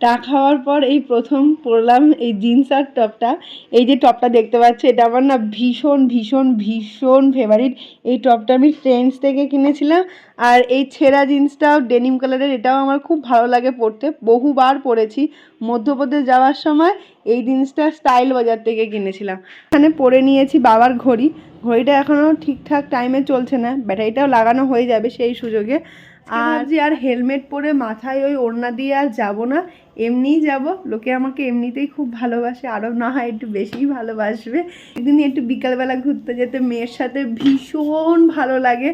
চা খাওয়ার পর এই প্রথম পরলাম এই জিন্স আর টপটা। এই যে টপটা দেখতে পাচ্ছ, এটা আমার না ভীষণ ভীষণ ভীষণ ফেভারিট। এই টপটা আমি ট্রেন্ডস থেকে কিনেছিলাম। আর এই ছেঁড়া জিন্সটাও ডেনিম কালারের, এটাও আমার খুব ভালো লাগে পরতে, বহুবার পরেছি। মধ্যপ্রদেশ যাওয়ার সময় এই জিন্সটা স্টাইল বাজার থেকে কিনেছিলাম। এখানে পরে নিয়েছি বাবার ঘড়ি। ঘড়িটা এখনও ঠিকঠাক টাইমে চলছে না, ব্যাটারিটাও লাগানো হয়ে যাবে সেই সুযোগে। আর হেলমেট পরে মাথায় ওই ওড়না দিয়ে আর যাবো না, এমনিই যাব। লোকে আমাকে এমনিতেই খুব ভালোবাসে, আরও না হয় একটু বেশিই ভালোবাসবে। একদিন একটু বিকালবেলা ঘুরতে যেতে মেয়ের সাথে ভীষণ ভালো লাগে।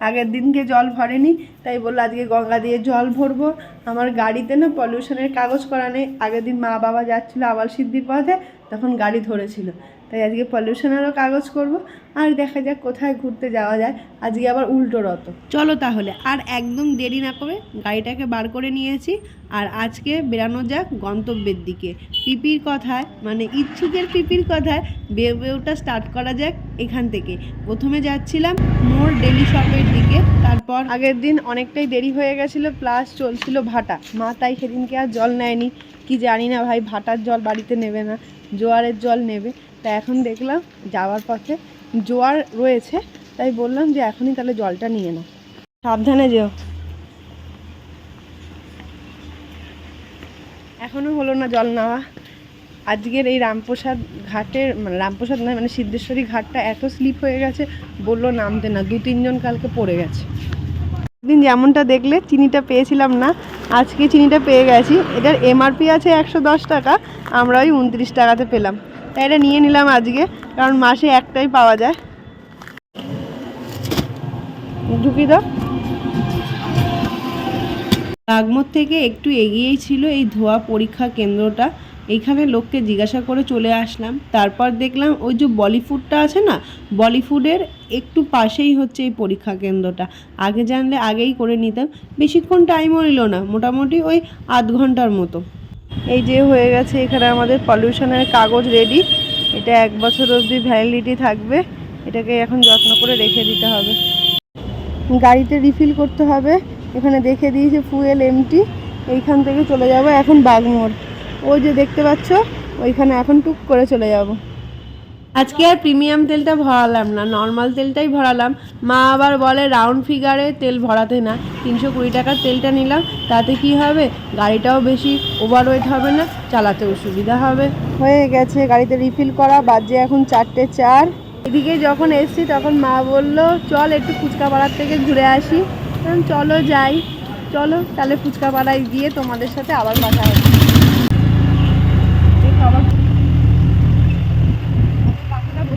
আগের দিনকে জল ভরেনি, তাই বললো আজকে গঙ্গা দিয়ে জল ভরবো। আমার গাড়িতে না পলিউশনের কাগজ করা নেই। আগের দিন মা বাবা যাচ্ছিলো আবাল সিদ্ধির পথে, তখন গাড়ি ধরেছিল, তাই আজকে পলিউশনেরও কাগজ করব। আর দেখা যাক কোথায় ঘুরতে যাওয়া যায়। আজকে আবার উল্টো রথ। চলো তাহলে আর একদম দেরি না করে গাড়িটাকে বার করে নিয়েছি, আর আজকে বেরানো যাক গন্তব্যের দিকে। পিপির কথায়, মানে ইচ্ছুকের পিপির কথায় বেউটা স্টার্ট করা যাক এখান থেকে। প্রথমে যাচ্ছিলাম মোর ডেলি শপের দিকে, তারপর আগের দিন অনেকটাই দেরি হয়ে গেছিলো, প্লাস চলছিল ভাটা। মা তাই সেদিনকে আর জল নেয়নি, কি জানি না ভাই, ভাটার জল বাড়িতে নেবে না, জোয়ারের জল নেবে। তা এখন দেখলাম যাওয়ার পথে জোয়ার রয়েছে, তাই বললাম যে এখনই তাহলে জলটা নিয়ে নাও, সাবধানে যেও। এখনও হলো না জল নেওয়া। আজকের এই রামপ্রসাদ ঘাটের, মানে রামপ্রসাদ নয়, মানে সিদ্ধেশ্বরী ঘাটটা এত স্লিপ হয়ে গেছে, বললো নামতে না, 2-3 জন কালকে পড়ে গেছে। দিন যেমনটা দেখলে চিনিটা পেয়েছিলাম না, আজকে চিনিটা পেয়ে গেছি। এটার এমআরপি আছে 110 টাকা, আমরা ওই 29 টাকাতে পেলাম, তাই এটা নিয়ে নিলাম আজকে, কারণ মাসে একটাই পাওয়া যায়। ঢুকি দাও। নাগমোড় থেকে একটু এগিয়েই ছিল এই ধোয়া পরীক্ষা কেন্দ্রটা। এইখানে লোককে জিজ্ঞাসা করে চলে আসলাম। তারপর দেখলাম ওই যে বলিফুডটা আছে না, বলিফুডের একটু পাশেই হচ্ছে এই পরীক্ষা কেন্দ্রটা। আগে জানলে আগেই করে নিতাম, বেশিক্ষণ টাইমও নিল না, মোটামুটি ওই আধ ঘন্টার মতো। এই যে হয়ে গেছে এখানে আমাদের পলিউশনের কাগজ রেডি। এটা 1 বছর অবধি ভ্যালিডিটি থাকবে, এটাকে এখন যত্ন করে রেখে দিতে হবে। গাড়িতে রিফিল করতে হবে, এখানে দেখে দিয়েছে ফুয়েল এমটি। এইখান থেকে চলে যাব এখন বাগমোড়, ওই যে দেখতে পাচ্ছ ওইখানে এখন টুক করে চলে যাব। আজকে আর প্রিমিয়াম তেলটা ভরালাম না, নর্মাল তেলটাই ভরালাম। মা আবার বলে রাউন্ড ফিগারে তেল ভরাতে না, 320 টাকার তেলটা নিলাম, তাতে কি হবে, গাড়িটাও বেশি ওভারওয়েট হবে না, চালাতেও সুবিধা হবে। হয়ে গেছে গাড়িতে রিফিল করা, বাজে এখন 4টে 4। এদিকে যখন এসছি তখন মা বলল চল একটু ফুচকা পাড়ার থেকে ঘুরে আসি। চলো যাই, চলো তাহলে ফুচকা পাড়ায় গিয়ে তোমাদের সাথে আবার কথা হবে।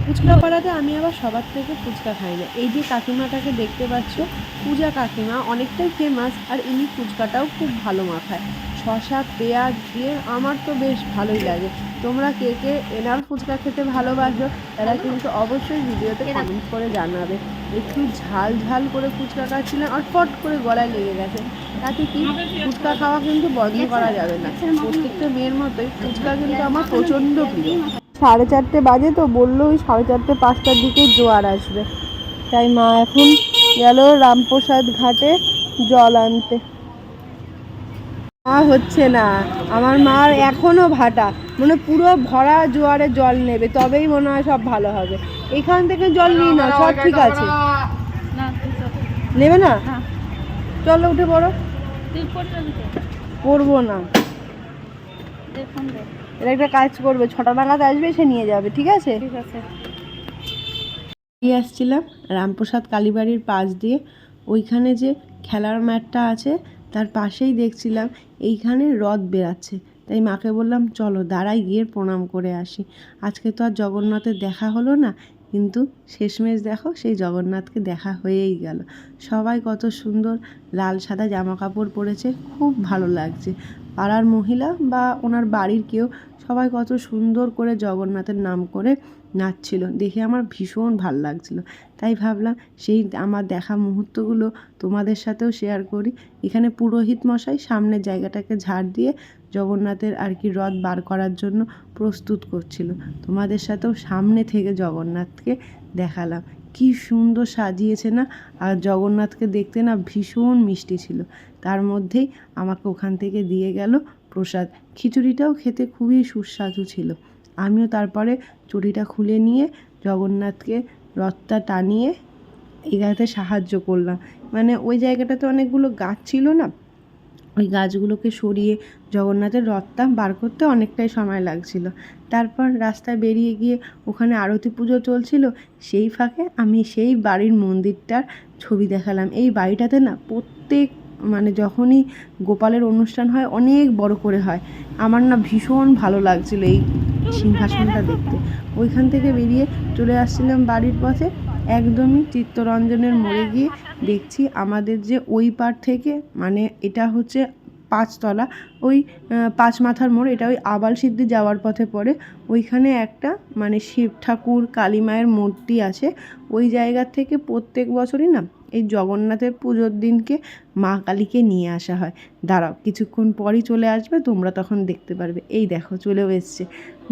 ফুচকা পাড়াতে আমি আবার সবার থেকে ফুচকা খাই না। এই যে কাকিমাটাকে দেখতে পাচ্ছ, পূজা কাকিমা, অনেকটাই ফেমাস, আর ইনি ফুচকাটাও খুব ভালো মাখায়, শসা পেঁয়াজ দিয়ে। আমার তো বেশ ভালোই লাগে। তোমরা কে কে এনার ফুচকা খেতে ভালোবাসো তারা কিন্তু অবশ্যই ভিডিওতে কমেন্ট করে জানাবে। একটু ঝাল ঝাল করে ফুচকা খাচ্ছিলাম আর ফট করে গলায় লেগে গেছে, তাতে কি ফুচকা খাওয়া কিন্তু বন্ধ করা যাবে না। প্রত্যেকটা মেয়ের মতোই ফুচকা কিন্তু আমার প্রচণ্ড প্রিয়। 4:30 বাজে, তো বললো ওই 4:30-5টার দিকে জোয়ার আসবে, তাই মা এখন গেল রামপ্রসাদ ঘাটে জল আনতে। হচ্ছে না, আমার মার এখনো ভাটা, মানে পুরো ভরা জোয়ারে জল নেবে, তবেই মনে হয় সব ভালো হবে। এখান থেকে জল নিই না, সব ঠিক আছে। নেবে না, চলো উঠে পড়ো। পড়বো না, এটা একটা কাজ করবে, 6টা নাগাদ আসবে, সে নিয়ে যাবে, ঠিক আছে? ঠিক আছে। আসছিলাম রামপ্রসাদ কালীবাড়ির পাশ দিয়ে, ওইখানে যে খেলার মাঠটা আছে তার পাশেই দেখছিলাম এইখানে রথ বেরাচ্ছে, তাই মাকে বললাম চলো দাঁড়াই গিয়ে প্রণাম করে আসি। আজকে তো আর জগন্নাথের দেখা হলো না, কিন্তু শেষমেশ দেখো সেই জগন্নাথকে দেখা হয়েই গেল। সবাই কত সুন্দর লাল সাদা জামা কাপড় পরেছে, খুব ভালো লাগছে। পাড়ার মহিলা বা ওনার বাড়ির কেউ সবাই কত সুন্দর করে জগন্নাথের নাম করে নাচছিল, দেখে আমার ভীষণ ভাল লাগছিল। তাই ভাবলাম সেই আমার দেখা মুহূর্তগুলো তোমাদের সাথেও শেয়ার করি। এখানে পুরোহিত মশাই সামনের জায়গাটাকে ঝাড় দিয়ে জগন্নাথের আর কি রথ বার করার জন্য প্রস্তুত করছিল। তোমাদের সাথেও সামনে থেকে জগন্নাথকে দেখালাম, কি সুন্দর সাজিয়েছে না, আর জগন্নাথকে দেখতে না ভীষণ মিষ্টি ছিল। তার মধ্যেই আমাকে ওখান থেকে দিয়ে গেল প্রসাদ। খিচুড়িটাও খেতে খুবই সুস্বাদু ছিল। আমিও তারপরে চটিটা খুলে নিয়ে জগন্নাথকে রথটা টানিয়ে এগাতে সাহায্য করলাম। মানে ওই জায়গাটাতে অনেকগুলো গাছ ছিল না, ওই গাছগুলোকে সরিয়ে জগন্নাথের রথটা বার করতে অনেকটাই সময় লাগছিল। তারপর রাস্তায় বেরিয়ে গিয়ে ওখানে আরতি পুজো চলছিল, সেই ফাঁকে আমি সেই বাড়ির মন্দিরটার ছবি দেখালাম। এই বাড়িটাতে না প্রত্যেক মানে যখনই গোপালের অনুষ্ঠান হয় অনেক বড় করে হয়। আমার না ভীষণ ভালো লাগছিল এই সিংহাসনটা দেখতে। ওইখান থেকে বেরিয়ে চলে আসছিলাম বাড়ির পথে, একদমই চিত্তরঞ্জনের মোড়ে গিয়ে দেখছি আমাদের যে ওই পার থেকে, মানে এটা হচ্ছে 5 তলা, ওই 5 মাথার মোড়, এটা ওই আবাল সিদ্ধি যাওয়ার পথে পড়ে। ওইখানে একটা মানে শিব ঠাকুর কালী মায়ের মূর্তি আছে। ওই জায়গা থেকে প্রত্যেক বছরই না এই জগন্নাথের পুজোর দিনকে মা কালীকে নিয়ে আসা হয়। দাঁড়াও, কিছুক্ষণ পরই চলে আসবে, তোমরা তখন দেখতে পারবে। এই দেখো চলেও এসছে।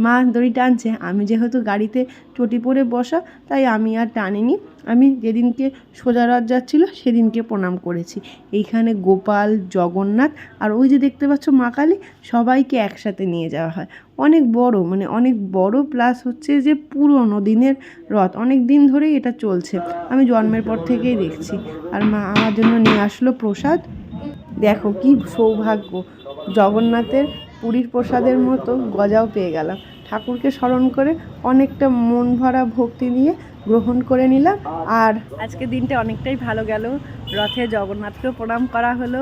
মা দড়ি টানছে, আমি যেহেতু গাড়িতে চটি পরে বসা তাই আমি আর টানিনি। আমি যেদিনকে সোজা রথ যাচ্ছিলো সেদিনকে প্রণাম করেছি। এইখানে গোপাল, জগন্নাথ আর ওই যে দেখতে পাচ্ছ মা কালী, সবাইকে একসাথে নিয়ে যাওয়া হয়। অনেক বড়, মানে অনেক বড়, প্লাস হচ্ছে যে পুরনো দিনের রথ, অনেক দিন ধরেই এটা চলছে। আমি জন্মের পর থেকেই দেখছি। আর মা আমার জন্য নিয়ে আসলো প্রসাদ। দেখো কি সৌভাগ্য, জগন্নাথের পুরীর প্রসাদের মতো গজাও পেয়ে গেলাম। ঠাকুরকে স্মরণ করে অনেকটা মন ভরা ভক্তি নিয়ে গ্রহণ করে নিলাম। আর আজকে দিনটা অনেকটাই ভালো গেল। রথে জগন্নাথকেও প্রণাম করা হলো,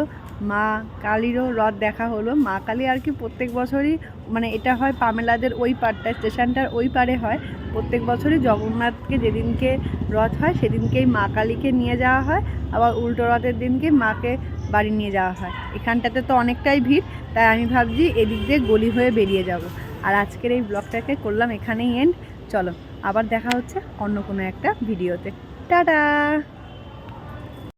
মা কালীরও রথ দেখা হলো। মা কালী আর কি প্রত্যেক বছরই, মানে এটা হয় পামেলাদের ওই পারটা, স্টেশনটার ওই পারে হয়। প্রত্যেক বছরই জগন্নাথকে যেদিনকে রথ হয় সেদিনকেই মা কালীকে নিয়ে যাওয়া হয়, আবার উল্টো রথের দিনকে মাকে বাড়ি নিয়ে যাওয়া হয়। এখানটাতে তো অনেকটাই ভিড়, তাই আমি ভাবছি এদিক দিয়ে গলি হয়ে বেরিয়ে যাব। আর আজকের এই ব্লগটাকে করলাম এখানেই এন্ড। চলো আবার দেখা হচ্ছে অন্য কোনো একটা ভিডিওতে। টাটা।